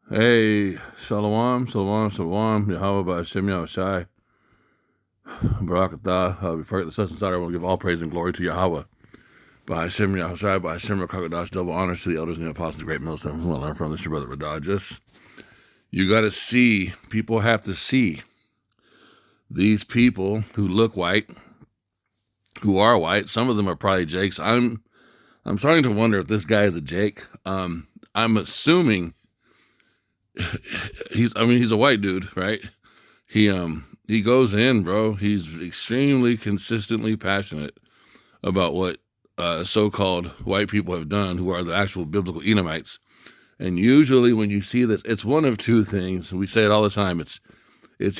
Hey, Shalom, Shalom, Shalom, Yahweh Ba'Hashem Yahushai, Barakatah, before I get the such and I want to give all praise and glory to Yahweh. Ba'Hashem Yahushai, Ba'Hashem Rakakadash, double honors to the elders and the apostles, the great millstones. Who I learn from this, your brother Radah. Just, you got to see, people have to see these people who look white, who are white. Some of them are probably Jakes. I'm starting to wonder if this guy is a Jake. I'm assuming he's a white dude, right? He goes in, bro. He's extremely consistently passionate about what so-called white people have done, who are the actual biblical Edomites. And usually when you see this, it's one of two things. We say it all the time. It's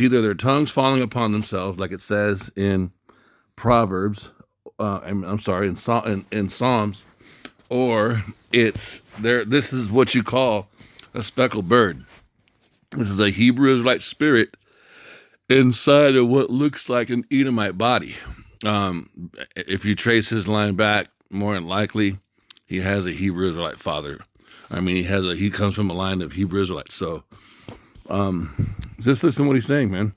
either their tongues falling upon themselves, like it says in Proverbs, in Psalms, or it's there. This is what you call a speckled bird. This is a Hebrew Israelite spirit inside of what looks like an Edomite body. If you trace his line back, more than likely, he has a Hebrew Israelite father. He comes from a line of Hebrew Israelites. So, just listen to what he's saying, man.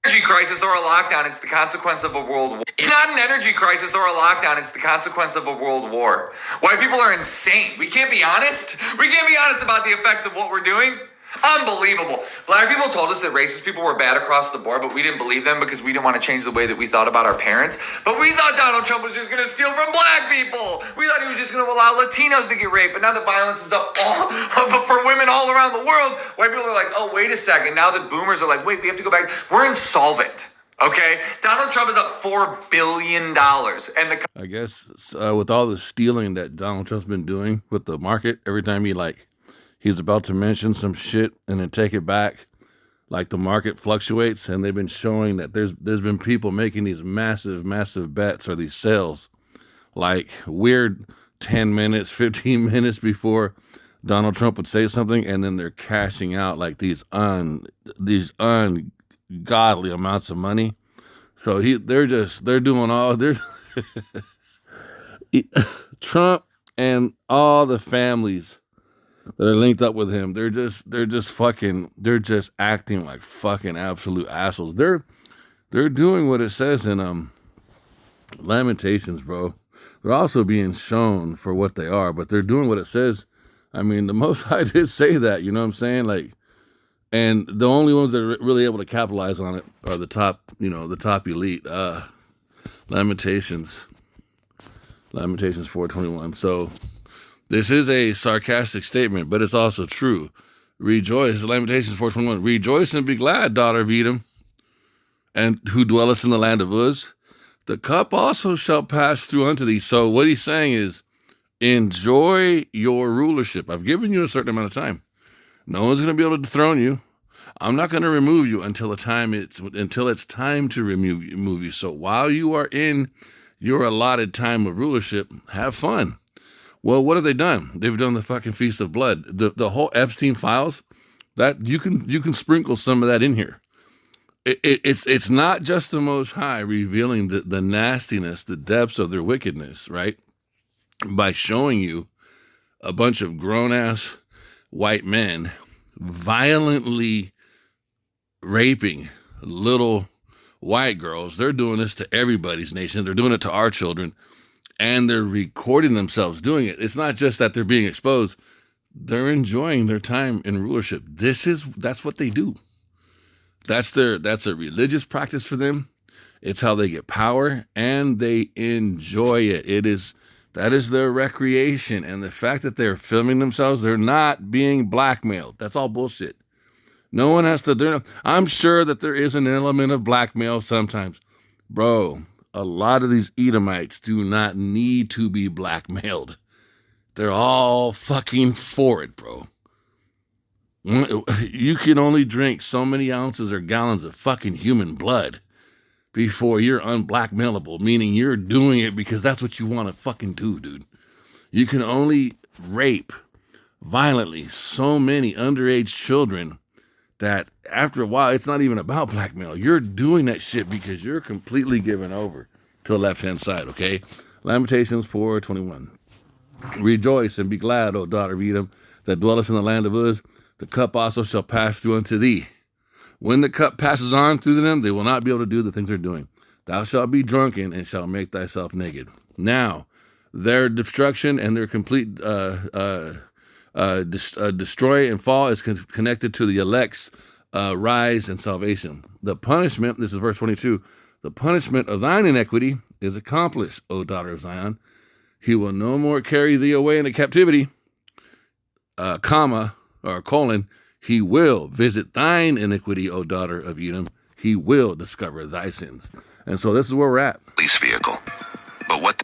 Energy crisis or a lockdown, it's the consequence of a world war. It's not an energy crisis or a lockdown, it's the consequence of a world war. White people are insane. We can't be honest. We can't be honest about the effects of what we're doing. Unbelievable. Black people told us that racist people were bad across the board, but we didn't believe them because we didn't want to change the way that we thought about our parents. But we thought Donald Trump was just going to steal from black people. We thought he was just going to allow Latinos to get raped. But now the violence is up for women all around the world. White people are like, oh, wait a second. Now the boomers are like, wait, we have to go back. We're insolvent. Okay? Donald Trump is up $4 billion. I guess with all the stealing that Donald Trump's been doing with the market, every time he's about to mention some shit and then take it back, like the market fluctuates, and they've been showing that there's been people making these massive bets or these sales, like weird 10 minutes, 15 minutes before Donald Trump would say something, and then they're cashing out like these ungodly amounts of money. So they're doing all Trump and all the families that are linked up with him, they're just acting like fucking absolute assholes. They're doing what it says in Lamentations, bro. They're also being shown for what they are, but they're doing what it says. I mean, the Most High did say that, you know what I'm saying? Like, and the only ones that are really able to capitalize on it are the top elite. Lamentations 4:21. So this is a sarcastic statement, but it's also true. Rejoice, Lamentations 4:21. Rejoice and be glad, daughter of Edom, and who dwellest in the land of Uz. The cup also shall pass through unto thee. So what he's saying is, enjoy your rulership. I've given you a certain amount of time. No one's going to be able to dethrone you. I'm not going to remove you until it's time to remove you. So while you are in your allotted time of rulership, have fun. Well, what have they done? They've done the fucking Feast of Blood. The whole Epstein files, that you can sprinkle some of that in here. It's not just the Most High revealing the nastiness, the depths of their wickedness, right? By showing you a bunch of grown-ass white men violently raping little white girls. They're doing this to everybody's nation. They're doing it to our children. And they're recording themselves doing it. It's not just that they're being exposed. They're enjoying their time in rulership. That's what they do. That's a religious practice for them. It's how they get power, and they enjoy it. That is their recreation. And the fact that they're filming themselves, they're not being blackmailed. That's all bullshit. No one has to. I'm sure that there is an element of blackmail sometimes, bro. A lot of these Edomites do not need to be blackmailed. They're all fucking for it, bro. You can only drink so many ounces or gallons of fucking human blood before you're unblackmailable, meaning you're doing it because that's what you want to fucking do, dude. You can only rape violently so many underage children that after a while, it's not even about blackmail. You're doing that shit because you're completely given over to the left-hand side, okay? Lamentations 4:21. Rejoice and be glad, O daughter of Edom, that dwellest in the land of Uz, The cup also shall pass through unto thee. When the cup passes on through them, they will not be able to do the things they're doing. Thou shalt be drunken and shalt make thyself naked. Now, their destruction and their complete destroy and fall is connected to the elect's rise and salvation. The punishment, this is verse 22, the punishment of thine iniquity is accomplished, O daughter of Zion. He will no more carry thee away into captivity, he will visit thine iniquity, O daughter of Edom. He will discover thy sins. And so this is where we're at. Police vehicle. But what?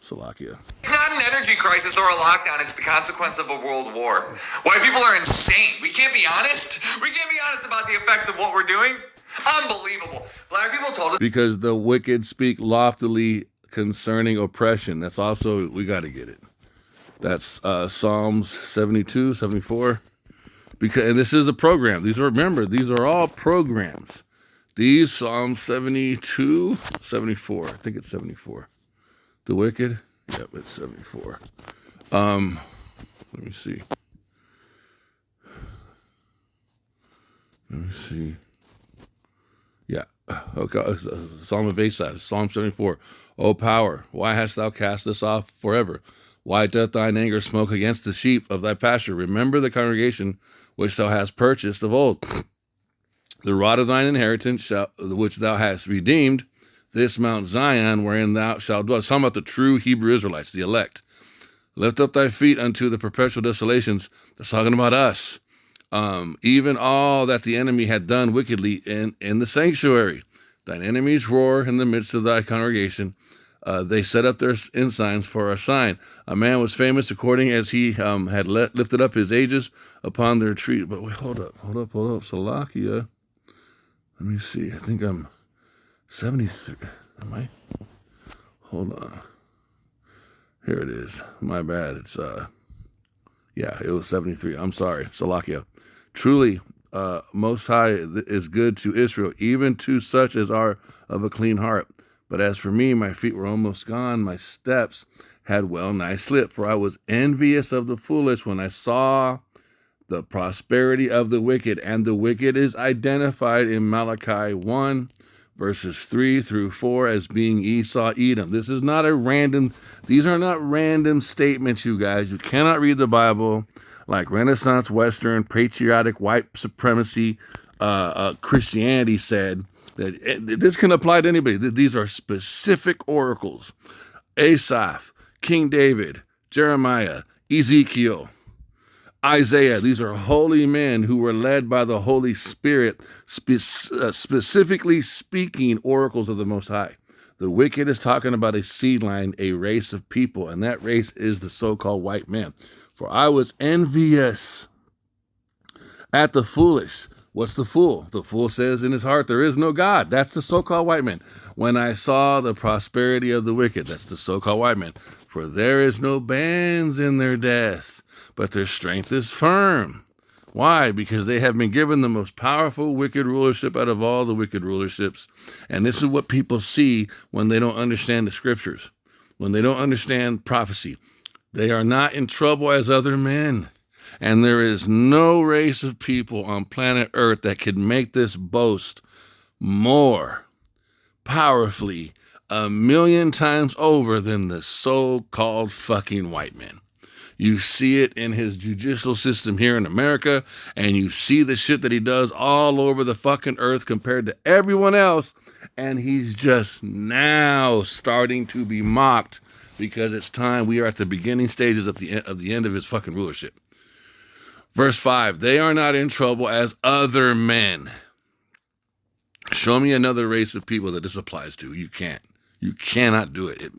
Salakia. It's not an energy crisis or a lockdown. It's the consequence of a world war. White people are insane. We can't be honest. We can't be honest about the effects of what we're doing. Unbelievable. Black people told us. Because the wicked speak loftily concerning oppression. That's also, we got to get it. That's Psalms 72, 74. And this is a program. These are all programs. These Psalms 72, 74. I think it's 74. The wicked? Yep, it's 74. Let me see. Yeah. Okay. Psalm of Asaph, Psalm 74. O power, why hast thou cast us off forever? Why doth thine anger smoke against the sheep of thy pasture? Remember the congregation which thou hast purchased of old. The rod of thine inheritance, which thou hast redeemed, this Mount Zion, wherein thou shalt dwell. It's talking about the true Hebrew Israelites, the elect. Lift up thy feet unto the perpetual desolations. That's talking about us. Even all that the enemy had done wickedly in the sanctuary. Thine enemies roar in the midst of thy congregation. They set up their ensigns for a sign. A man was famous according as he had lifted up his ages upon their tree. But wait, hold up. Salakia. Let me see. I think I'm 73. Am I? Hold on. Here it is. My bad. It's, it was 73. I'm sorry. Salakia. Truly, Most High is good to Israel, even to such as are of a clean heart. But as for me, my feet were almost gone. My steps had well nigh slipped, for I was envious of the foolish when I saw the prosperity of the wicked. And the wicked is identified in Malachi 1, verses 3 through 4 as being Esau, Edom. These are not random statements, you guys. You cannot read the Bible like Renaissance, Western, patriotic, white supremacy, Christianity said. That this can apply to anybody. These are specific oracles. Asaph, King David, Jeremiah, Ezekiel, Isaiah. These are holy men who were led by the Holy Spirit, specifically speaking oracles of the Most High. The wicked is talking about a seed line, a race of people, and that race is the so-called white man. For I was envious at the foolish. What's the fool? The fool says in his heart, there is no God. That's the so-called white man. When I saw the prosperity of the wicked, that's the so-called white man. For there is no bands in their death, but their strength is firm. Why? Because they have been given the most powerful wicked rulership out of all the wicked rulerships. And this is what people see when they don't understand the scriptures, when they don't understand prophecy. They are not in trouble as other men. And there is no race of people on planet Earth that could make this boast more powerfully 1,000,000 times over than the so-called fucking white man. You see it in his judicial system here in America, and you see the shit that he does all over the fucking earth compared to everyone else, and he's just now starting to be mocked because it's time. We are at the beginning stages of the end of his fucking rulership. Verse 5, they are not in trouble as other men. Show me another race of people that this applies to. You can't. You cannot do it.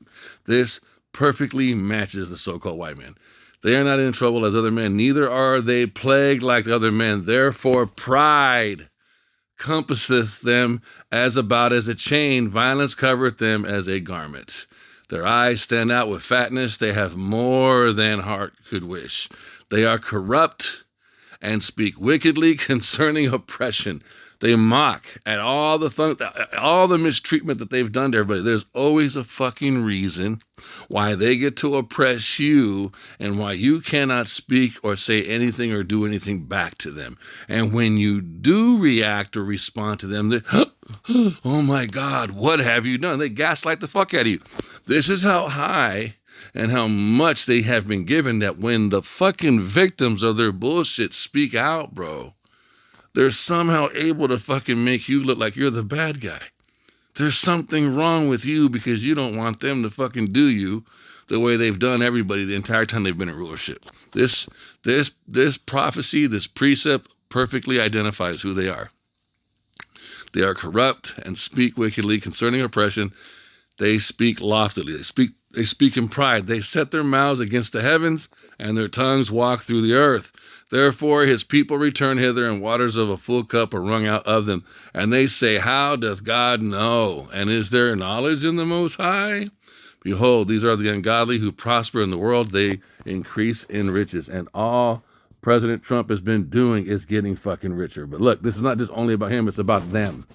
This perfectly matches the so-called white man. They are not in trouble as other men, neither are they plagued like other men. Therefore pride compasseth them as about as a chain. Violence covereth them as a garment. Their eyes stand out with fatness. They have more than heart could wish. They are corrupt and speak wickedly concerning oppression. They mock at all the mistreatment that they've done to everybody. There's always a fucking reason why they get to oppress you and why you cannot speak or say anything or do anything back to them. And when you do react or respond to them, they, oh my God, what have you done? They gaslight the fuck out of you. This is how high and how much they have been given, that when the fucking victims of their bullshit speak out, bro, they're somehow able to fucking make you look like you're the bad guy. There's something wrong with you because you don't want them to fucking do you the way they've done everybody the entire time they've been in rulership. This prophecy, this precept perfectly identifies who they are. They are corrupt and speak wickedly concerning oppression. They speak loftily. They speak in pride. They set their mouths against the heavens, and their tongues walk through the earth. Therefore his people return hither, and waters of a full cup are wrung out of them. And they say, how doth God know? And is there knowledge in the Most High? Behold, these are the ungodly who prosper in the world. They increase in riches. And all President Trump has been doing is getting fucking richer. But look, this is not just only about him. It's about them.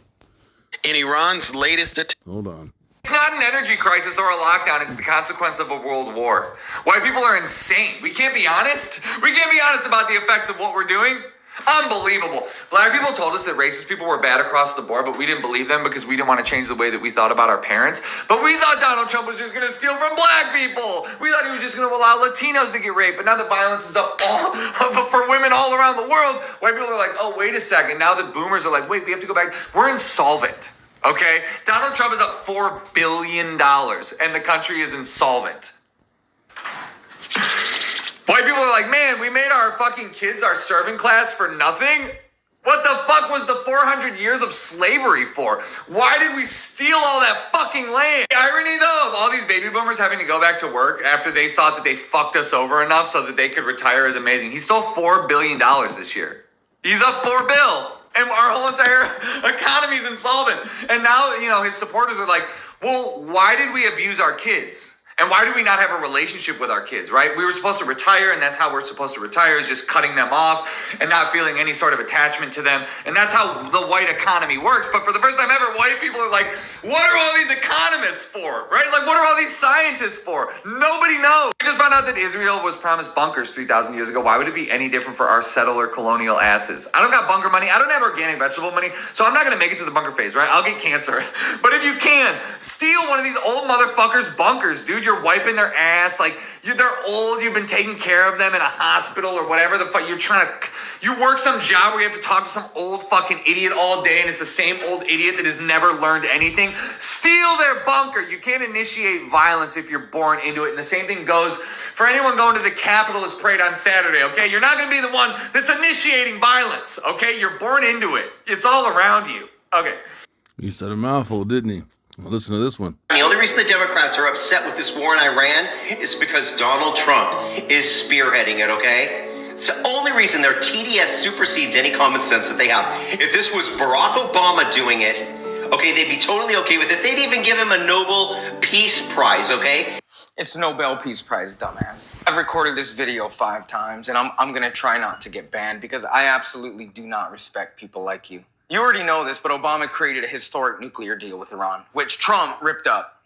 In Iran's latest... Hold on. It's not an energy crisis or a lockdown. It's the consequence of a world war. White people are insane. We can't be honest. We can't be honest about the effects of what we're doing. Unbelievable. Black people told us that racist people were bad across the board, but we didn't believe them because we didn't want to change the way that we thought about our parents. But we thought Donald Trump was just going to steal from black people. We thought he was just going to allow Latinos to get raped. But now the violence is up for women all around the world. White people are like, oh, wait a second. Now the boomers are like, wait, we have to go back. We're insolvent. Okay, Donald Trump is up $4 billion and the country is insolvent. White people are like, man, we made our fucking kids our servant class for nothing? What the fuck was the 400 years of slavery for? Why did we steal all that fucking land? The irony though of all these baby boomers having to go back to work after they thought that they fucked us over enough so that they could retire is amazing. He stole $4 billion this year. He's up $4 billion. And our whole entire economy is insolvent. And now, his supporters are like, well, why did we abuse our kids? And why do we not have a relationship with our kids, right? We were supposed to retire, and that's how we're supposed to retire, is just cutting them off and not feeling any sort of attachment to them. And that's how the white economy works. But for the first time ever, white people are like, what are all these economists for, right? Like, what are all these scientists for? Nobody knows. We just found out that Israel was promised bunkers 3,000 years ago. Why would it be any different for our settler colonial asses? I don't got bunker money. I don't have organic vegetable money, so I'm not going to make it to the bunker phase, right? I'll get cancer. But if you can, steal one of these old motherfuckers' bunkers, dude. You're wiping their ass, like they're old, you've been taking care of them in a hospital or whatever the fuck, you work some job where you have to talk to some old fucking idiot all day and it's the same old idiot that has never learned anything. Steal their bunker. You can't initiate violence if you're born into it. And the same thing goes for anyone going to the capitalist parade on Saturday, okay? You're not going to be the one that's initiating violence, okay? You're born into it. It's all around you. Okay. He said a mouthful, didn't he? Well, listen to this one. The only reason the Democrats are upset with this war in Iran is because Donald Trump is spearheading it, okay? It's the only reason their TDS supersedes any common sense that they have. If this was Barack Obama doing it, okay, they'd be totally okay with it. They'd even give him a Nobel Peace Prize, okay? It's Nobel Peace Prize, dumbass. I've recorded this video 5 times, and I'm going to try not to get banned because I absolutely do not respect people like you. You already know this, but Obama created a historic nuclear deal with Iran, which Trump ripped up.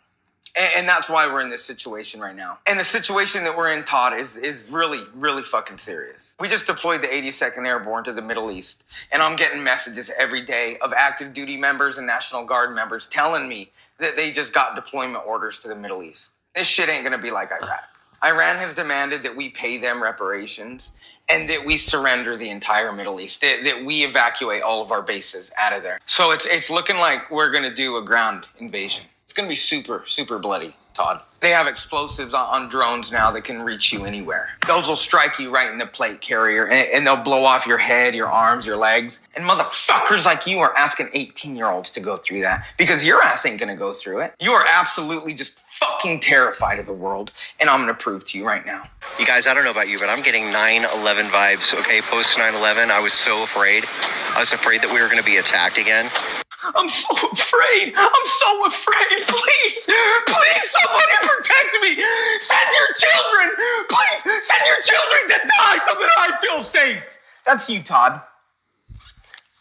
And that's why we're in this situation right now. And the situation that we're in, Todd, is really, really fucking serious. We just deployed the 82nd Airborne to the Middle East. And I'm getting messages every day of active duty members and National Guard members telling me that they just got deployment orders to the Middle East. This shit ain't gonna be like Iraq. Iran has demanded that we pay them reparations and that we surrender the entire Middle East, that we evacuate all of our bases out of there. So it's looking like we're going to do a ground invasion. It's going to be super, super bloody, Todd. They have explosives on drones now that can reach you anywhere. Those will strike you right in the plate carrier, and they'll blow off your head, your arms, your legs. And motherfuckers like you are asking 18-year-olds to go through that because your ass ain't going to go through it. You are absolutely just fucking terrified of the world, and I'm going to prove to you right now. You guys, I don't know about you, but I'm getting 9/11 vibes, okay? Post 9/11, I was so afraid. I was afraid that we were going to be attacked again. I'm so afraid. I'm so afraid. Please, somebody protect me. Send your children. Please, send your children to die so that I feel safe. That's you, Todd.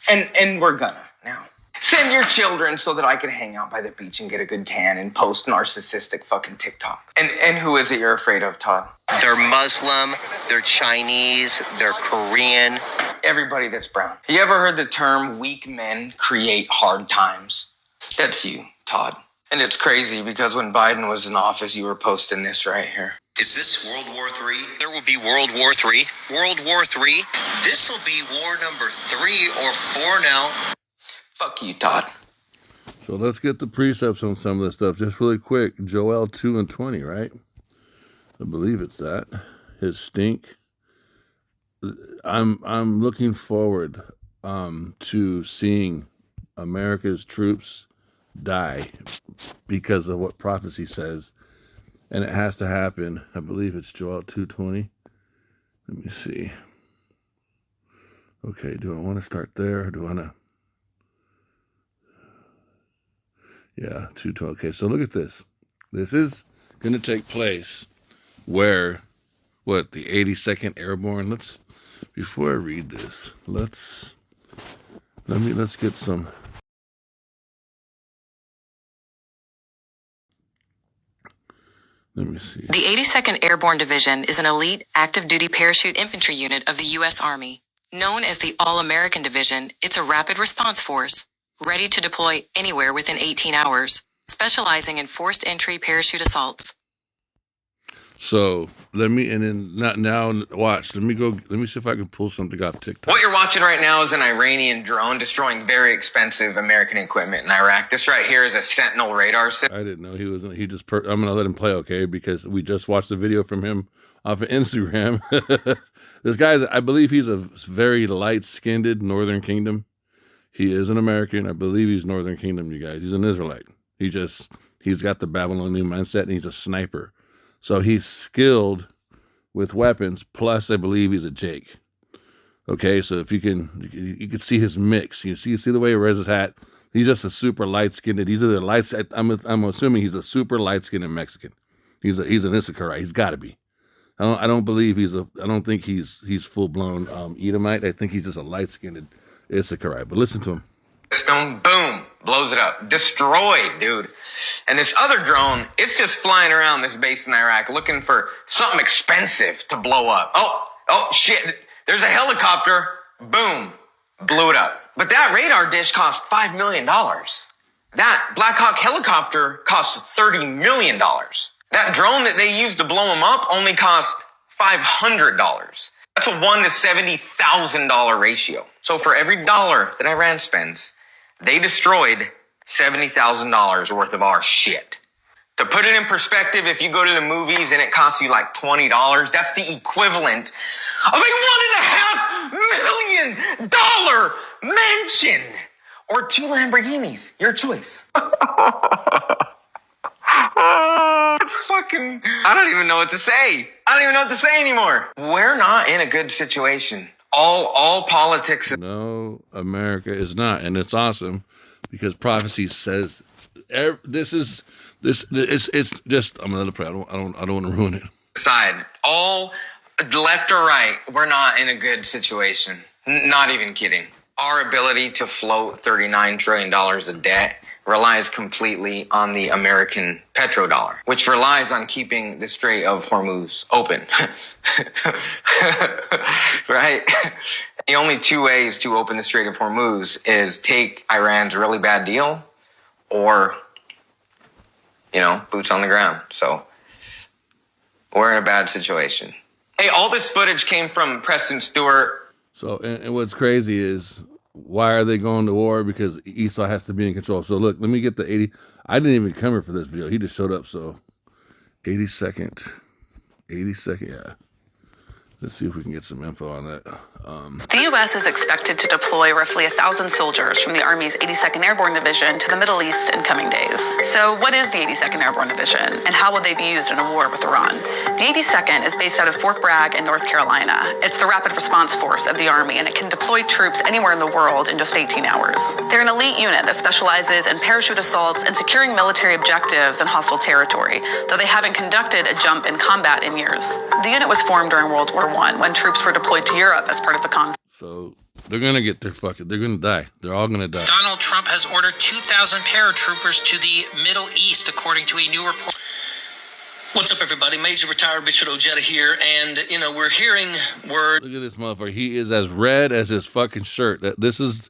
And we're gonna now. Send your children so that I can hang out by the beach and get a good tan and post narcissistic fucking TikTok. And who is it you're afraid of, Todd? They're Muslim, they're Chinese, they're Korean. Everybody that's brown. You ever heard the term weak men create hard times? That's you, Todd. And it's crazy because when Biden was in office, you were posting this right here. Is this World War III? There will be World War III. World War III? This will be war number 3 or 4 now. Fuck you, Todd. So let's get the precepts on some of this stuff just really quick. Joel 2:20, right? I believe it's that. His stink. I'm looking forward to seeing America's troops die because of what prophecy says. And it has to happen. I believe it's Joel 2:20. Let me see. Okay, do I want to start there or do I want to? Yeah, 2:20. Okay, so look at this. This is going to take place where, the 82nd Airborne? Before I read this, let's get some. Let me see. The 82nd Airborne Division is an elite active-duty parachute infantry unit of the U.S. Army. Known as the All-American Division, it's a rapid response force, ready to deploy anywhere within 18 hours, specializing in forced entry parachute assaults. So watch. Let me see if I can pull something off TikTok. What you're watching right now is an Iranian drone destroying very expensive American equipment in Iraq. This right here is a Sentinel radar system. I didn't know he was. I'm gonna let him play, okay? Because we just watched the video from him off of Instagram. This guy's, I believe he's a very light-skinned Northern Kingdom. He is an American. I believe he's Northern Kingdom, you guys. He's an Israelite. He's got the Babylonian mindset, and he's a sniper. So he's skilled with weapons, plus I believe he's a Jake. Okay, so if you can see his mix. You see the way he wears his hat. He's just a super light-skinned. He's either I'm assuming he's a super light-skinned Mexican. He's an Issacharite. He's got to be. I don't think he's full-blown Edomite. I think he's just a light-skinned Issacharite. But listen to him. Stone, boom, blows it up. Destroyed, dude. And this other drone, it's just flying around this base in Iraq looking for something expensive to blow up. Oh, shit. There's a helicopter. Boom. Blew it up. But that radar dish cost $5 million. That Black Hawk helicopter cost $30 million. That drone that they used to blow them up only cost $500. That's a 1 to $70,000 ratio. So for every dollar that Iran spends, they destroyed $70,000 worth of our shit. To put it in perspective, if you go to the movies and it costs you like $20, that's the equivalent of a $1.5 million mansion or 2 Lamborghinis. Your choice. I don't even know what to say. I don't even know what to say anymore. We're not in a good situation. All politics. No, America is not, and it's awesome because prophecy says it's just. I'm gonna let it play. I don't want to ruin it. Side, all left or right, we're not in a good situation. Not even kidding. Our ability to float $39 trillion of debt relies completely on the American petrodollar, which relies on keeping the Strait of Hormuz open. Right? The only 2 ways to open the Strait of Hormuz is take Iran's really bad deal or, boots on the ground. So we're in a bad situation. Hey, all this footage came from Preston Stewart. So, and what's crazy is, why are they going to war? Because Esau has to be in control. So look, let me get the 80. I didn't even come here for this video. He just showed up. So 82nd, yeah. Let's see if we can get some info on that. The U.S. is expected to deploy roughly 1,000 soldiers from the Army's 82nd Airborne Division to the Middle East in coming days. So what is the 82nd Airborne Division, and how will they be used in a war with Iran? The 82nd is based out of Fort Bragg in North Carolina. It's the rapid response force of the Army, and it can deploy troops anywhere in the world in just 18 hours. They're an elite unit that specializes in parachute assaults and securing military objectives in hostile territory, though they haven't conducted a jump in combat in years. The unit was formed during World War 2021 when troops were deployed to Europe as part of the conflict. So they're going to get their they're going to die. They're all going to die. Donald Trump has ordered 2,000 paratroopers to the Middle East, according to a new report. What's up, everybody? Major Retired Richard Ojeda here, and, we're hearing word... Look at this motherfucker. He is as red as his fucking shirt. This is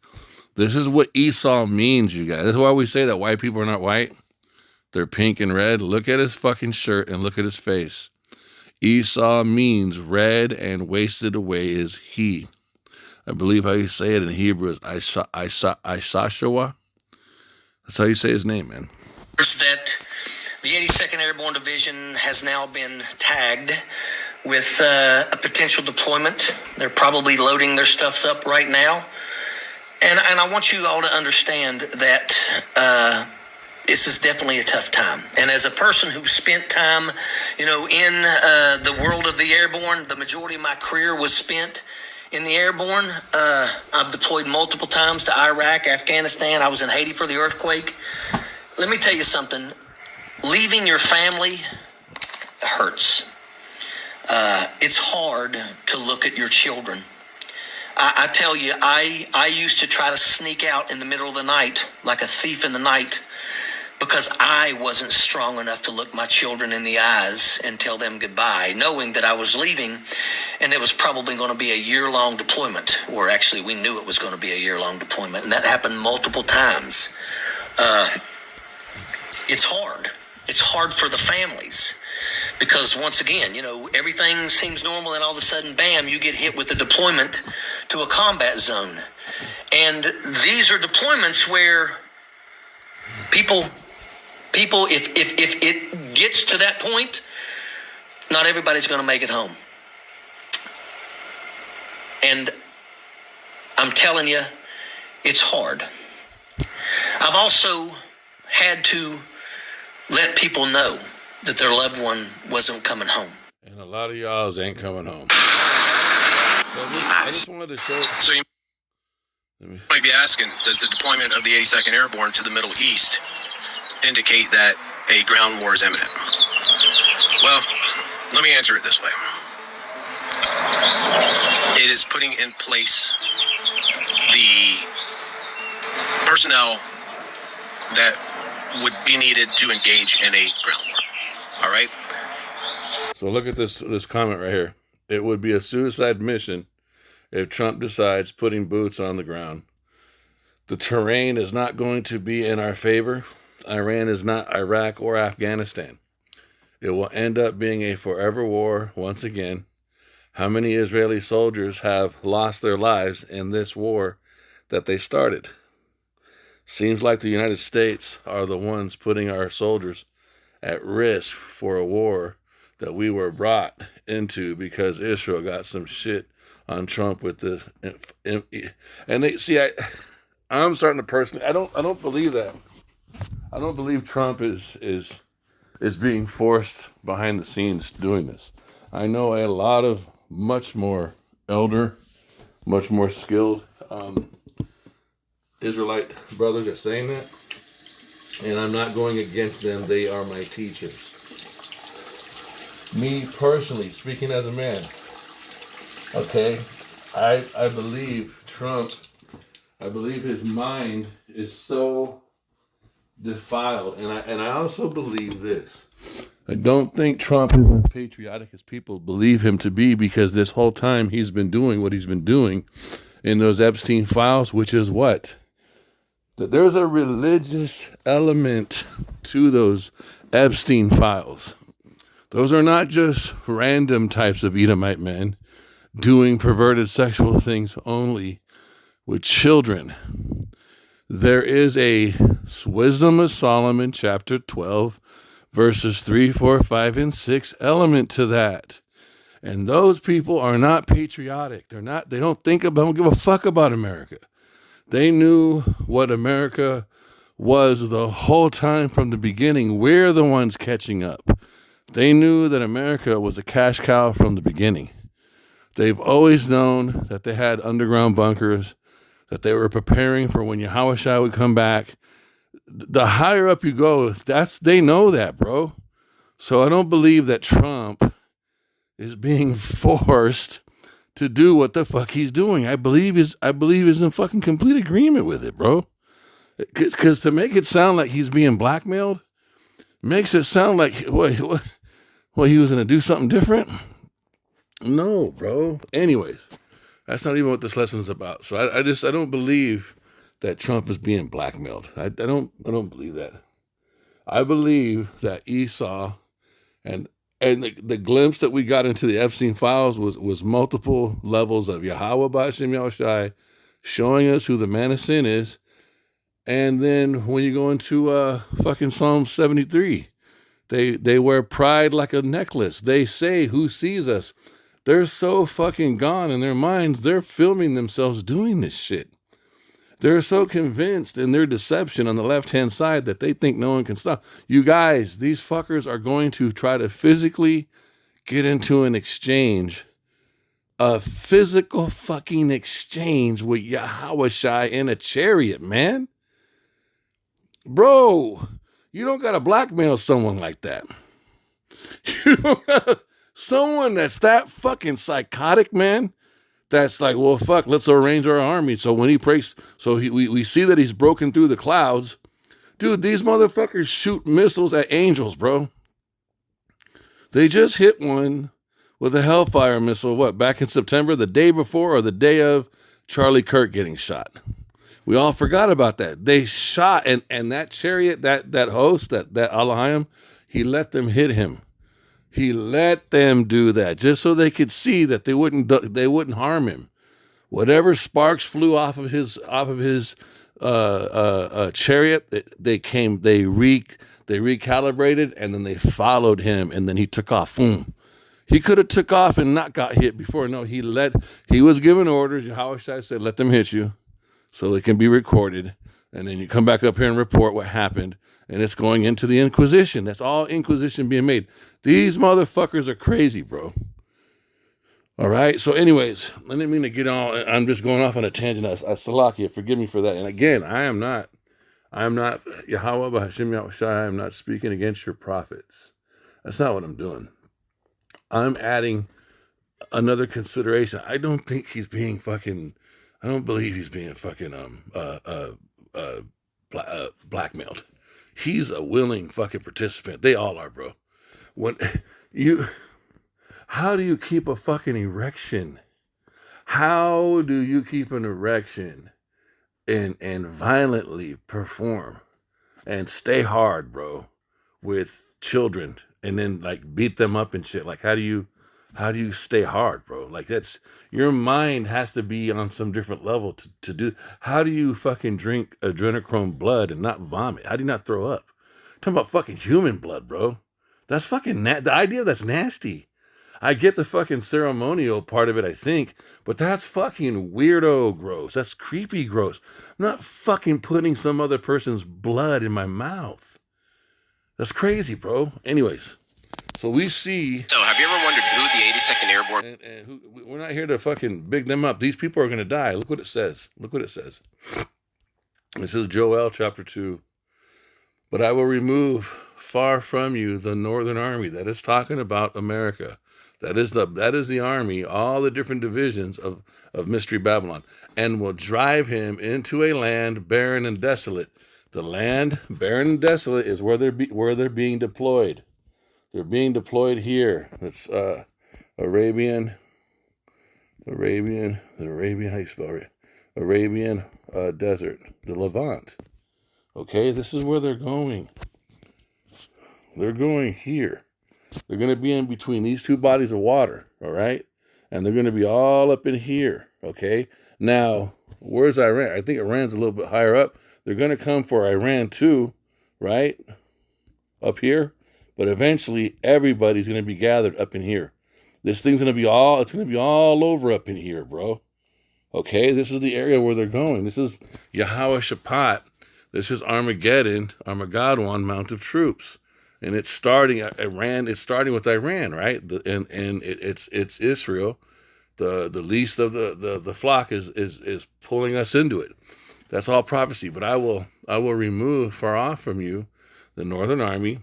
what Esau means, you guys. That's why we say that white people are not white. They're pink and red. Look at his fucking shirt and look at his face. Esau means red and wasted away is he. I believe how you say it in Hebrew is Ishashawa. That's how you say his name, man. That the 82nd Airborne Division has now been tagged with a potential deployment. They're probably loading their stuffs up right now. And I want you all to understand that this is definitely a tough time. And as a person who spent time, in the world of the airborne, the majority of my career was spent in the airborne. I've deployed multiple times to Iraq, Afghanistan. I was in Haiti for the earthquake. Let me tell you something. Leaving your family hurts. It's hard to look at your children. I tell you, I used to try to sneak out in the middle of the night like a thief in the night because I wasn't strong enough to look my children in the eyes and tell them goodbye, knowing that I was leaving and it was probably going to be a year-long deployment, or actually we knew it was going to be a year-long deployment, and that happened multiple times. It's hard. It's hard for the families because, once again, everything seems normal and all of a sudden, bam, you get hit with a deployment to a combat zone. And these are deployments where people, if it gets to that point, not everybody's going to make it home. And I'm telling you, it's hard. I've also had to let people know that their loved one wasn't coming home. And a lot of y'all ain't coming home. So I just wanted to show... So you might be asking, does the deployment of the 82nd Airborne to the Middle East indicate that a ground war is imminent? Well, let me answer it this way. It is putting in place the personnel that would be needed to engage in a ground war. All right? So look at this comment right here. It would be a suicide mission if Trump decides putting boots on the ground. The terrain is not going to be in our favor. Iran is not Iraq or Afghanistan. It will end up being a forever war once again. How many Israeli soldiers have lost their lives in this war that they started? Seems like the United States are the ones putting our soldiers at risk for a war that we were brought into because Israel got some shit on Trump with this. And they see, I'm starting to personally, I don't believe that. I don't believe Trump is being forced behind the scenes doing this. I know a lot of much more elder, much more skilled Israelite brothers are saying that, and I'm not going against them. They are my teachers. Me personally, speaking as a man, okay, I believe Trump, I believe his mind is so defiled, and I also believe this. I don't think Trump is as patriotic as people believe him to be, because this whole time he's been doing what he's been doing in those Epstein files, which is what? That there's a religious element to those Epstein files. Those are not just random types of Edomite men doing perverted sexual things only with children. There is a Wisdom of Solomon, chapter 12, verses 3, 4, 5, and 6 element to that. And those people are not patriotic. They don't give a fuck about America. They knew what America was the whole time from the beginning. We're the ones catching up. They knew that America was a cash cow from the beginning. They've always known that they had underground bunkers, that they were preparing for when Yahushua would come back. The higher up you go, they know that, bro. So I don't believe that Trump is being forced to do what the fuck he's doing. I believe is in fucking complete agreement with it, bro. Because to make it sound like he's being blackmailed makes it sound like what he was going to do something different. No, bro. Anyways, that's not even what this lesson is about. So I don't believe that Trump is being blackmailed. I don't believe that. I believe that Esau and the glimpse that we got into the Epstein files was multiple levels of Yahweh Ba'Shem Yahushai showing us who the man of sin is. And then when you go into fucking Psalm 73, they wear pride like a necklace. They say, who sees us? They're so fucking gone in their minds, they're filming themselves doing this shit. They're so convinced in their deception on the left-hand side that they think no one can stop. You guys, these fuckers are going to try to physically get into an exchange, a physical fucking exchange with Yahweh Shai in a chariot, man. Bro, you don't got to blackmail someone like that. You don't gotta, someone that's that fucking psychotic, man. That's like, well, fuck, let's arrange our army. So when he breaks, we see that he's broken through the clouds. Dude, these motherfuckers shoot missiles at angels, bro. They just hit one with a Hellfire missile, back in September, the day before or the day of Charlie Kirk getting shot. We all forgot about that. They shot, and that chariot, that host, that Elohim, he let them hit him. He let them do that just so they could see that they wouldn't harm him. Whatever sparks flew off of his chariot, they recalibrated, and then they followed him, and then he took off. Boom. He could have took off and not got hit before. No, he was given orders. Yahweh Shai said, let them hit you so it can be recorded. And then you come back up here and report what happened. And it's going into the Inquisition. That's all Inquisition being made. These motherfuckers are crazy, bro. All right. So anyways, I didn't mean to get on. I'm just going off on a tangent. Salakia, forgive me for that. And again, I am not Yahweh B'Hashem Yahushai. I am not speaking against your prophets. That's not what I'm doing. I'm adding another consideration. I don't think he's being fucking, I don't believe he's being fucking blackmailed. He's a willing fucking participant. They all are, bro. How do you keep a fucking erection? How do you keep an erection and violently perform and stay hard, bro, with children and then like beat them up and shit? Like, how do you stay hard, bro? Like, that's, your mind has to be on some different level to do. How do you fucking drink adrenochrome blood and not vomit? How do you not throw up? I'm talking about fucking human blood, bro. That's fucking, the idea that's nasty. I get the fucking ceremonial part of it, I think, but that's fucking weirdo gross. That's creepy gross. I'm not fucking putting some other person's blood in my mouth. That's crazy, bro. Anyways. So we see. So have you ever wondered who the 82nd Airborne? And we're not here to fucking big them up. These people are going to die. Look what it says. This is Joel chapter 2. But I will remove far from you the northern army. That is talking about America. That is the army, all the different divisions of Mystery Babylon, and will drive him into a land barren and desolate. The land barren and desolate is where they're being deployed. They're being deployed here. It's Arabian, how you spell it? Arabian desert, the Levant. Okay, this is where they're going. They're going here. They're going to be in between these two bodies of water, all right? And they're going to be all up in here, okay? Now, where's Iran? I think Iran's a little bit higher up. They're going to come for Iran too, right? Up here. But eventually, everybody's going to be gathered up in here. This thing's going to be all over up in here, bro. Okay, this is the area where they're going. This is Yahweh Shaphat. This is Armageddon, Mount of Troops. And it's starting with Iran, right? It's Israel. The least of the flock is pulling us into it. That's all prophecy. But I will remove far off from you the northern army,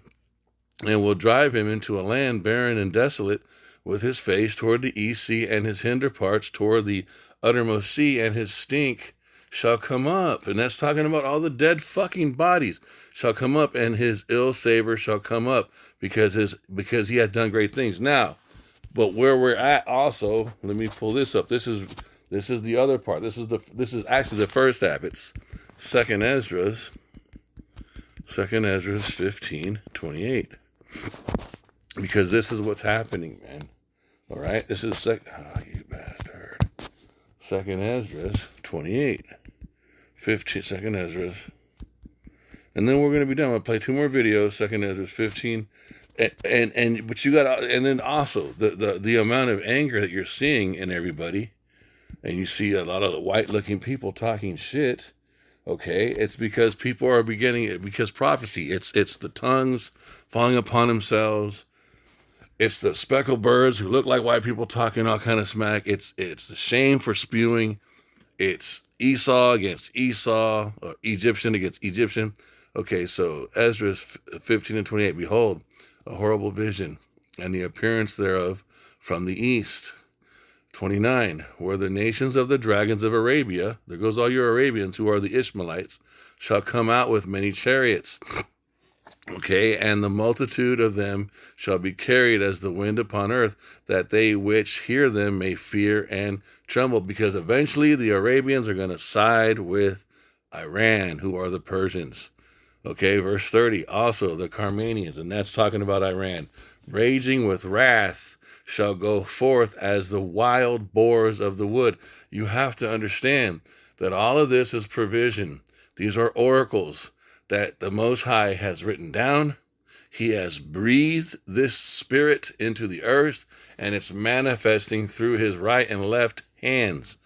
and will drive him into a land barren and desolate, with his face toward the east sea, and his hinder parts toward the uttermost sea, and his stink shall come up. And that's talking about all the dead fucking bodies shall come up, and his ill savor shall come up, because he hath done great things. Now, but where we're at also, let me pull this up. This is the other part. This is actually the first half. It's Second Esdras 15:28. Because this is what's happening, man. All right, this is you bastard. Second Esdras 28, 15. Second Esdras, and then we're gonna be done. I'll play 2 more videos. Second Esdras 15, but you got, and then also the amount of anger that you're seeing in everybody, and you see a lot of the white-looking people talking shit. Okay, it's because people are because prophecy. It's the tongues falling upon themselves. It's the speckled birds who look like white people talking all kind of smack. It's the shame for spewing. It's Esau against Esau, or Egyptian against Egyptian. Okay, so Ezra 15:28. Behold, a horrible vision, and the appearance thereof from the east. 29. Where the nations of the dragons of Arabia, there goes all your Arabians who are the Ishmaelites, shall come out with many chariots. Okay, and the multitude of them shall be carried as the wind upon earth, that they which hear them may fear and tremble, because eventually the Arabians are going to side with Iran, who are the Persians. Okay, verse 30, also the Carmanians, and that's talking about Iran, raging with wrath, shall go forth as the wild boars of the wood. You have to understand that all of this is provision. These are oracles that the Most High has written down. He has breathed this spirit into the earth, and it's manifesting through his right and left hands.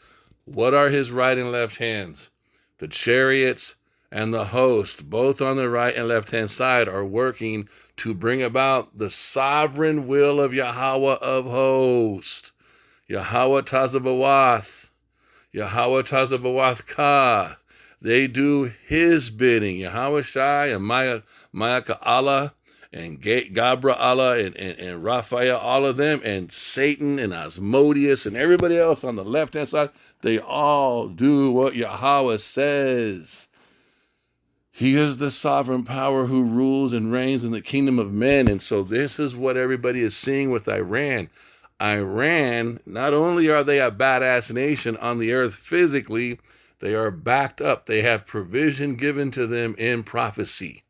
What are his right and left hands? The chariots and the host, both on the right and left-hand side, are working to bring about the sovereign will of Yahweh of hosts. Yahweh Tazabawath. Yahweh Tazabawath Ka. They do his bidding. Yahweh Shai and Mayaka Allah and Gabra Allah and Raphael, all of them, and Satan and Asmodeus and everybody else on the left-hand side, they all do what Yahweh says. He is the sovereign power who rules and reigns in the kingdom of men. And so this is what everybody is seeing with Iran. Iran, not only are they a badass nation on the earth physically, they are backed up. They have provision given to them in prophecy.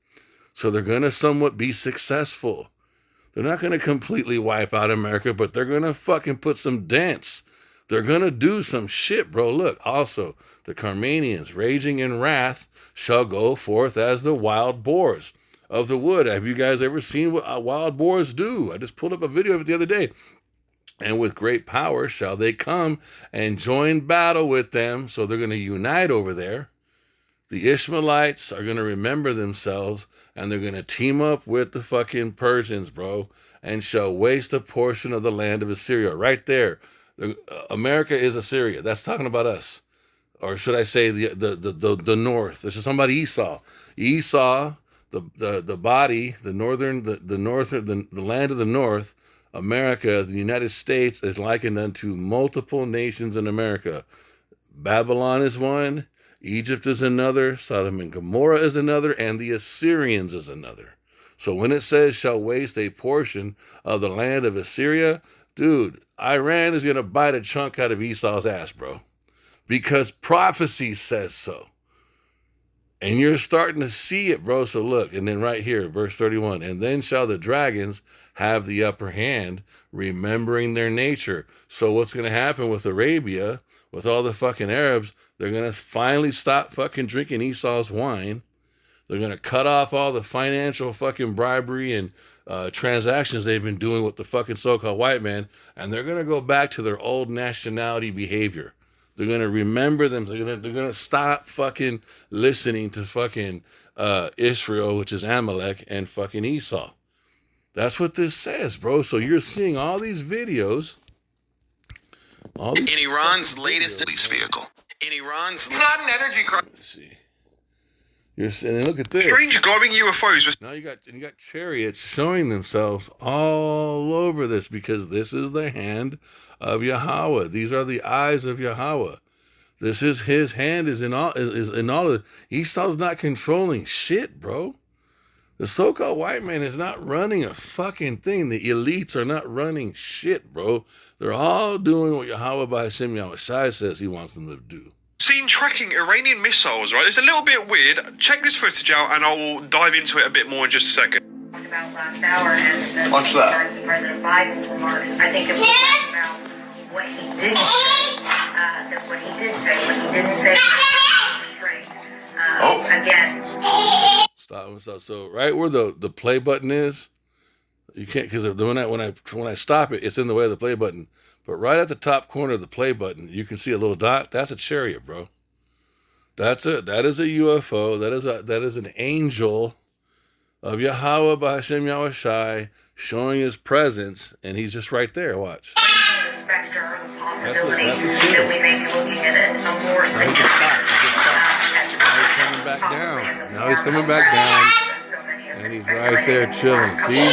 So they're going to somewhat be successful. They're not going to completely wipe out America, but they're going to fucking put some dents. They're going to do some shit, bro. Look, also, the Carmanians, raging in wrath, shall go forth as the wild boars of the wood. Have you guys ever seen what wild boars do? I just pulled up a video of it the other day. And with great power shall they come and join battle with them. So they're going to unite over there. The Ishmaelites are going to remember themselves, and they're going to team up with the fucking Persians, bro, and shall waste a portion of the land of Assyria. Right there. America is Assyria. That's talking about us. Or should I say the north? This is somebody Esau. Esau, the body, the land of the north, America, the United States, is likened unto multiple nations in America. Babylon is one, Egypt is another, Sodom and Gomorrah is another, and the Assyrians is another. So when it says shall waste a portion of the land of Assyria, dude, Iran is going to bite a chunk out of Esau's ass, bro. Because prophecy says so. And you're starting to see it, bro. So look, and then right here, verse 31, and then shall the dragons have the upper hand, remembering their nature. So what's going to happen with Arabia, with all the fucking Arabs, they're going to finally stop fucking drinking Esau's wine. They're going to cut off all the financial fucking bribery and transactions they've been doing with the fucking so-called white man, and they're going to go back to their old nationality behavior. They're going to remember them. They're going to stop fucking listening to fucking Israel, which is Amalek, and fucking Esau. That's what this says, bro. So you're seeing all these videos. In Iran's latest police vehicle. In Iran's... It's not an energy crisis. Let's see. And then look at this. Strange glowing UFOs. Now you got chariots showing themselves all over this, because this is the hand of Yahweh. These are the eyes of Yahweh. This is his hand is in all of it. Esau's not controlling shit, bro. The so-called white man is not running a fucking thing. The elites are not running shit, bro. They're all doing what Yahweh by Hashem Yahweh Shai says he wants them to do. Seen tracking Iranian missiles, right? It's a little bit weird. Check this footage out and I will dive into it a bit more in just a second. About last hour and Watch that. President Biden's remarks. I think it was about what he didn't say. What he did say, what he didn't say was restraint. Again. Stop. So right where the play button is, you can't, because when I stop it, it's in the way of the play button. But right at the top corner of the play button, you can see a little dot. That's a chariot, bro. That is a UFO. That is an angel of Yahweh by Hashem Yahweh Shai showing his presence, and he's just right there. Watch. The specter or the possibility that we may be looking at a more Now he's coming back down, and he's right there chilling. See?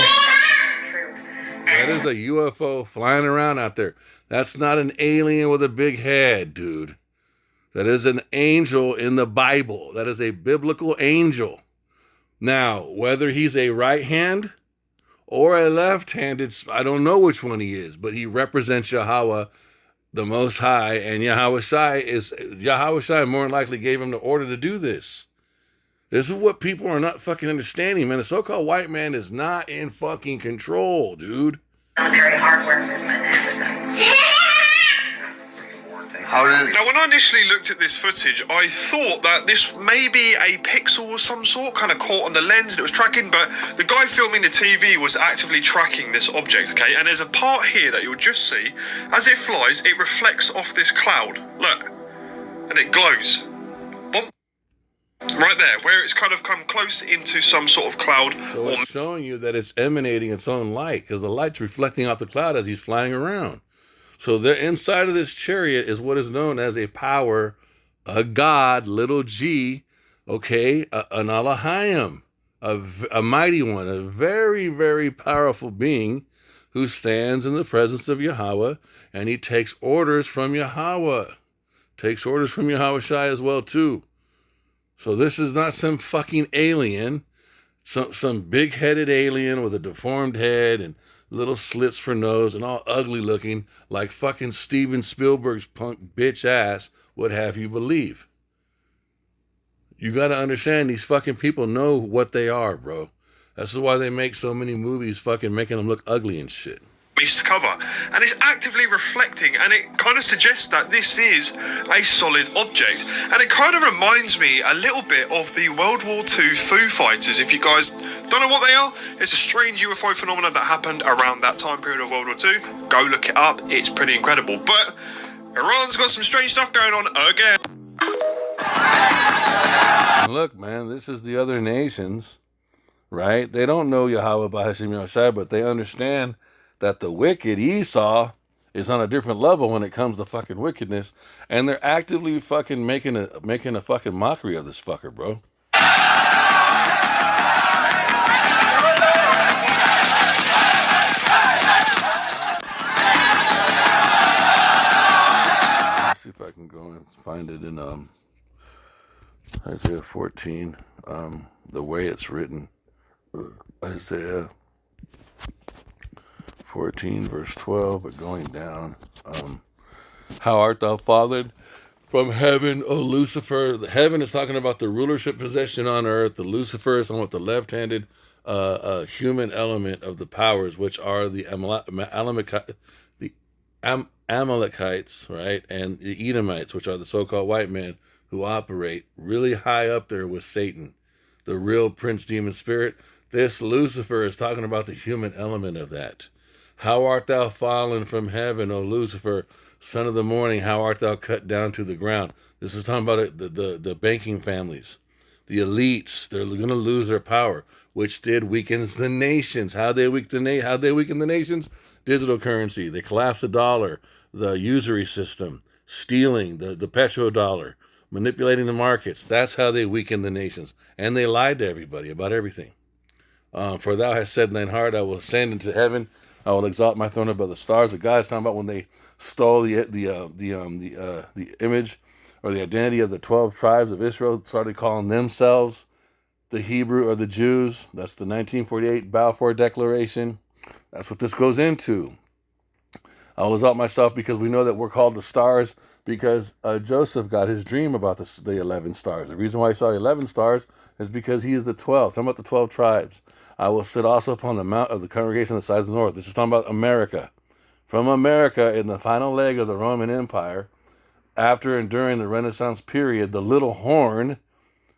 That is a UFO flying around out there. That's not an alien with a big head, dude. That is an angel in the Bible. That is a biblical angel. Now, whether he's a right hand or a left-handed, I don't know which one he is, but he represents Yahweh, the Most High, and Yahweh Shai more than likely gave him the order to do this. This is what people are not fucking understanding, man. The so-called white man is not in fucking control, dude. Military hardware movement. Now, when I initially looked at this footage, I thought that this may be a pixel of some sort, kind of caught on the lens and it was tracking, but the guy filming the TV was actively tracking this object, okay? And there's a part here that you'll just see, as it flies, it reflects off this cloud. Look, and it glows. Boom. Right there, where it's kind of come close into some sort of cloud. So it's showing you that it's emanating its own light, because the light's reflecting off the cloud as he's flying around. So the inside of this chariot is what is known as a power, a god, little g, okay, an Elohim, a mighty one, a very, very powerful being who stands in the presence of Yahweh, and he takes orders from Yahweh, takes orders from Yahweh Shai as well too. So this is not some fucking alien, some big-headed alien with a deformed head and little slits for nose and all ugly looking like fucking Steven Spielberg's punk bitch ass would have you believe. You got to understand, these fucking people know what they are, bro. This is why they make so many movies fucking making them look ugly and shit. To cover, and it's actively reflecting, and it kind of suggests that this is a solid object, and it kind of reminds me a little bit of the World War II Foo Fighters. If you guys don't know what they are, it's a strange UFO phenomenon that happened around that time period of World War II. Go look it up, it's pretty incredible. But Iran's got some strange stuff going on again. Look, man, this is the other nations, right? They don't know Yahweh by Hashem Yahweh, but they understand that the wicked Esau is on a different level when it comes to fucking wickedness, and they're actively fucking making a fucking mockery of this fucker, bro. Let's see if I can go and find it in Isaiah 14, the way it's written. Isaiah 14 verse 12, but going down. How art thou fallen from heaven, O Lucifer? The heaven is talking about the rulership possession on earth. The Lucifer is talking about the left-handed human element of the powers, which are the Amalekites, right? And the Edomites, which are the so-called white men who operate really high up there with Satan, the real prince demon spirit. This Lucifer is talking about the human element of that. How art thou fallen from heaven, O Lucifer, son of the morning? How art thou cut down to the ground? This is talking about the banking families, the elites. They're going to lose their power, which weakens the nations. How they weaken the nations? Digital currency. They collapse the dollar, the usury system, stealing, the petrodollar, manipulating the markets. That's how they weaken the nations. And they lied to everybody about everything. For thou hast said in thine heart, I will ascend into heaven. I will exalt my throne above the stars. The God's talking about when they stole the image or the identity of the 12 tribes of Israel, started calling themselves the Hebrew or the Jews. That's the 1948 Balfour Declaration. That's what this goes into. I will exalt myself because we know that we're called the stars because Joseph got his dream about the 11 stars. The reason why he saw 11 stars is because he is the 12th. Talking about the 12 tribes. I will sit also upon the mount of the congregation on the sides of the north. This is talking about America. From America, in the final leg of the Roman Empire, after and during the Renaissance period, the little horn,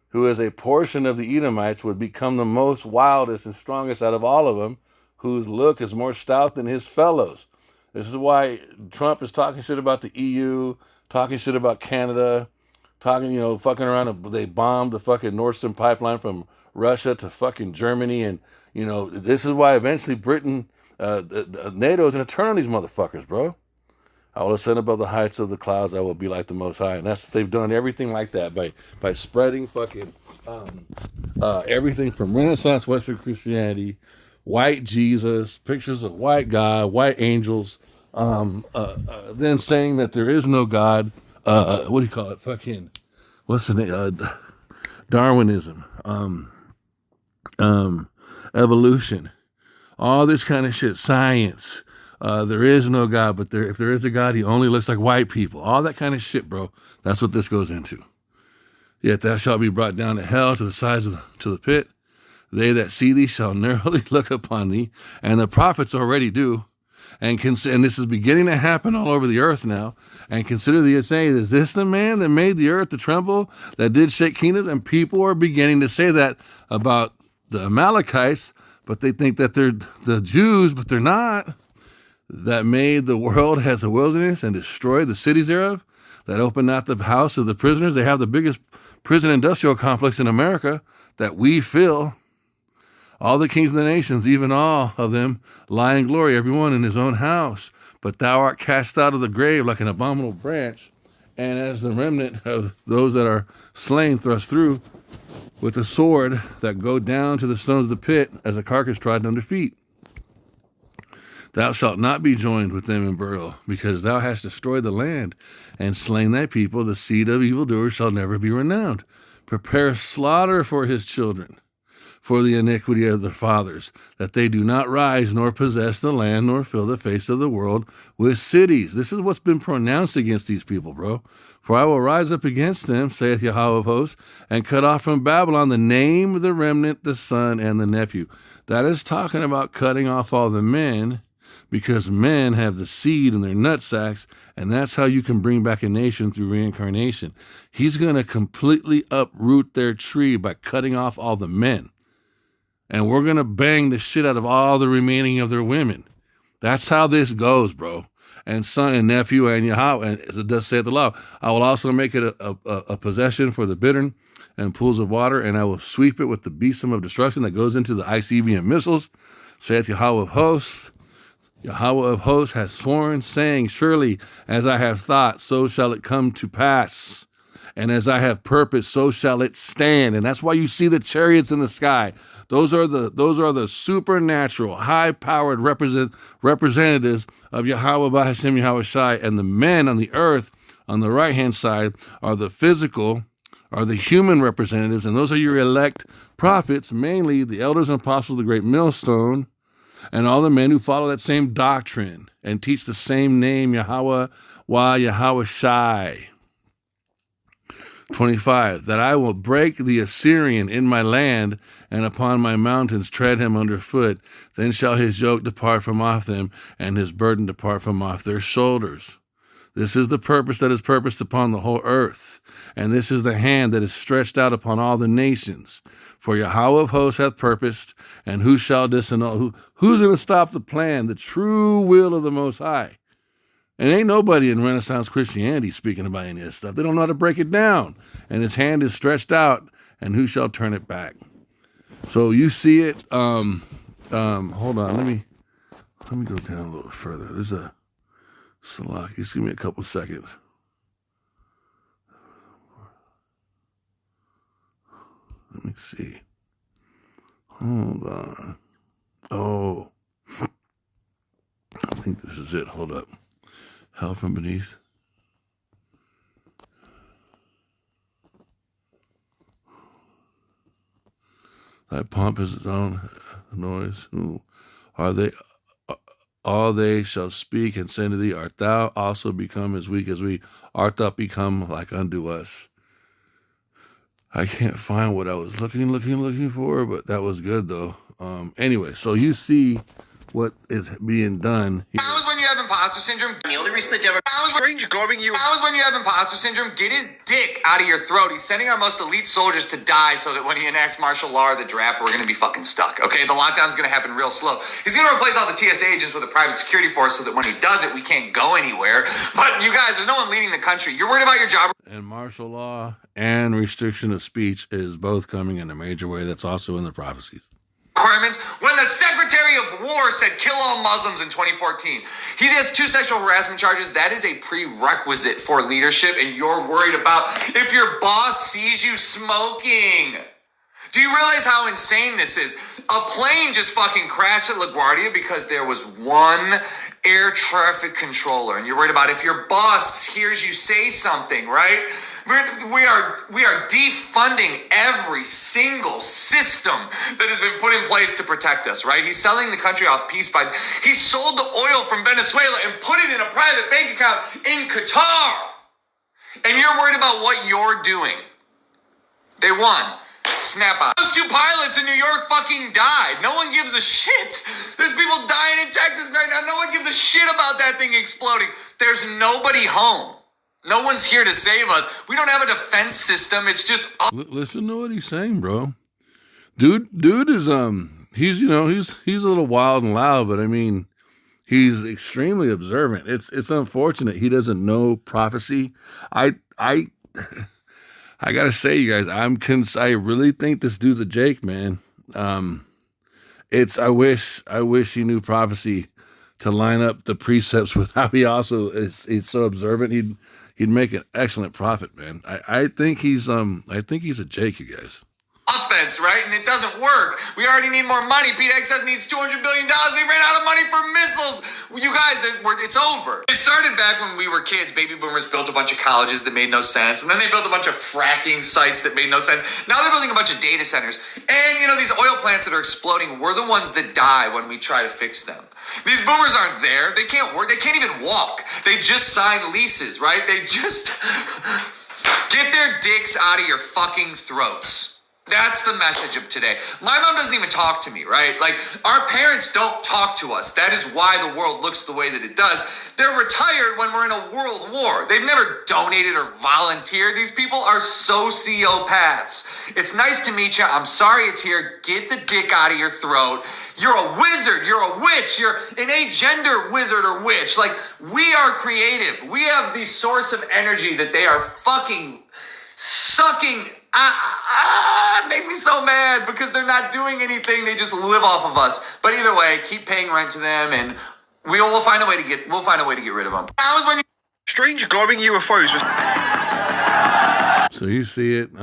who is a portion of the Edomites, would become the most wildest and strongest out of all of them, whose look is more stout than his fellows. This is why Trump is talking shit about the EU, talking shit about Canada, talking, fucking around. They bombed the fucking Nord Stream pipeline from Russia to fucking Germany. And, this is why eventually Britain, NATO is going to turn on these motherfuckers, bro. I will ascend above the heights of the clouds. I will be like the Most High. And they've done everything like that by spreading fucking everything from Renaissance Western Christianity, white Jesus, pictures of white God, white angels, then saying that there is no God. What do you call it? Fucking, what's the name? Darwinism, evolution, all this kind of shit, science. There is no God, but if there is a God, he only looks like white people. All that kind of shit, bro. That's what this goes into. Yet thou shalt be brought down to hell, to the sides to the pit. They that see thee shall narrowly look upon thee, and the prophets already do. And this is beginning to happen all over the earth now. And consider thee as saying, is this the man that made the earth to tremble, that did shake kingdoms? And people are beginning to say that about the Amalekites, but they think that they're the Jews, but they're not. That made the world as a wilderness and destroyed the cities thereof, that opened not the house of the prisoners. They have the biggest prison industrial complex in America that we fill. All the kings of the nations, even all of them, lie in glory, everyone in his own house. But thou art cast out of the grave like an abominable branch, and as the remnant of those that are slain thrust through with a sword that go down to the stones of the pit as a carcass trodden under feet. Thou shalt not be joined with them in burial, because thou hast destroyed the land and slain thy people. The seed of evildoers shall never be renowned. Prepare slaughter for his children, for the iniquity of the fathers, that they do not rise nor possess the land nor fill the face of the world with cities. This is what's been pronounced against these people, bro. For I will rise up against them, saith Yahweh of hosts, and cut off from Babylon the name, the remnant, the son, and the nephew. That is talking about cutting off all the men, because men have the seed in their nutsacks, and that's how you can bring back a nation through reincarnation. He's going to completely uproot their tree by cutting off all the men. And we're going to bang the shit out of all the remaining of their women. That's how this goes, bro. And son and nephew and Yahweh, and as it does say the law, I will also make it a possession for the bittern and pools of water, and I will sweep it with the besom of destruction that goes into the ICBM missiles, saith Yahweh of hosts. Yahweh of hosts has sworn, saying, surely as I have thought, so shall it come to pass. And as I have purposed, so shall it stand. And that's why you see the chariots in the sky. Those are the supernatural, high-powered representatives of Yahweh B'Hashem Yahweh Shai. And the men on the earth, on the right-hand side, are the physical, are the human representatives. And those are your elect prophets, mainly the elders and apostles of the great millstone, and all the men who follow that same doctrine and teach the same name, Yahweh Yahweh Shai. 25, that I will break the Assyrian in my land, and upon my mountains tread him underfoot. Then shall his yoke depart from off them, and his burden depart from off their shoulders. This is the purpose that is purposed upon the whole earth, and this is the hand that is stretched out upon all the nations. For Yahweh of hosts hath purposed, and who shall disannul? Who's going to stop the plan, the true will of the Most High? And ain't nobody in Renaissance Christianity speaking about any of this stuff. They don't know how to break it down. And his hand is stretched out, and who shall turn it back? So you see it. Hold on. Let me go down a little further. There's a Salak. Just give me a couple seconds. Let me see. Hold on. Oh. I think this is it. Hold up. Hell from beneath. Thy pomp is its own noise. Who are they? All they shall speak and say to thee, art thou also become as weak as we? Art thou become like unto us? I can't find what I was looking for, but that was good though. Anyway, so you see what is being done here. That was when you have imposter syndrome. The only reason the Democrats... Strange going you... That was when you have imposter syndrome. Get his dick out of your throat. He's sending our most elite soldiers to die so that when he enacts martial law or the draft, we're going to be fucking stuck, okay? The lockdown's going to happen real slow. He's going to replace all the TSA agents with a private security force so that when he does it, we can't go anywhere. But you guys, there's no one leading the country. You're worried about your job. And martial law and restriction of speech is both coming in a major way. That's also in the prophecies. Requirements when the Secretary of War said kill all Muslims in 2014. He has 2 sexual harassment charges. That is a prerequisite for leadership, and you're worried about if your boss sees you smoking. Do you realize how insane this is? A plane just fucking crashed at LaGuardia because there was one air traffic controller, and you're worried about if your boss hears you say something, right? We are defunding every single system that has been put in place to protect us, right? He's selling the country off piece by... He sold the oil from Venezuela and put it in a private bank account in Qatar. And you're worried about what you're doing. They won. Snap out. Those 2 pilots in New York fucking died. No one gives a shit. There's people dying in Texas right now. No one gives a shit about that thing exploding. There's nobody home. No one's here to save us. We don't have a defense system. It's just... Listen to what he's saying, bro. Dude is, he's a little wild and loud, but I mean, he's extremely observant. It's unfortunate he doesn't know prophecy. I gotta say, you guys, I really think this dude's a Jake, man. I wish he knew prophecy to line up the precepts with how he also he's so observant. He'd make an excellent prophet, man. I think he's a Jake, you guys. Offense, right? And it doesn't work. We already need more money. Pete Hegseth needs $200 billion. We ran out of money for missiles. You guys, it's over. It started back when we were kids. Baby boomers built a bunch of colleges that made no sense. And then they built a bunch of fracking sites that made no sense. Now they're building a bunch of data centers. And, these oil plants that are exploding, we're the ones that die when we try to fix them. These boomers aren't there. They can't work. They can't even walk. They just signed leases, right? They just get their dicks out of your fucking throats. That's the message of today. My mom doesn't even talk to me, right? Like, our parents don't talk to us. That is why the world looks the way that it does. They're retired when we're in a world war. They've never donated or volunteered. These people are sociopaths. It's nice to meet you. I'm sorry it's here. Get the dick out of your throat. You're a wizard. You're a witch. You're an agender wizard or witch. Like, we are creative. We have the source of energy that they are fucking sucking. It makes me so mad because they're not doing anything. They just live off of us. But either way, keep paying rent to them, and we'll find a way to get rid of them. That was when strange glowing UFOs. So you see it.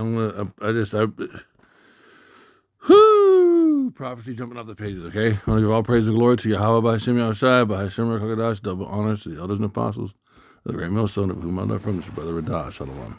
Prophecy jumping off the pages. Okay, I want to give all praise and glory to Yahweh by Hashem Yahushai, by Hashem Rakadash, double honors to the elders and apostles, the great millstone of whom I know from, this brother Radah. Shalom.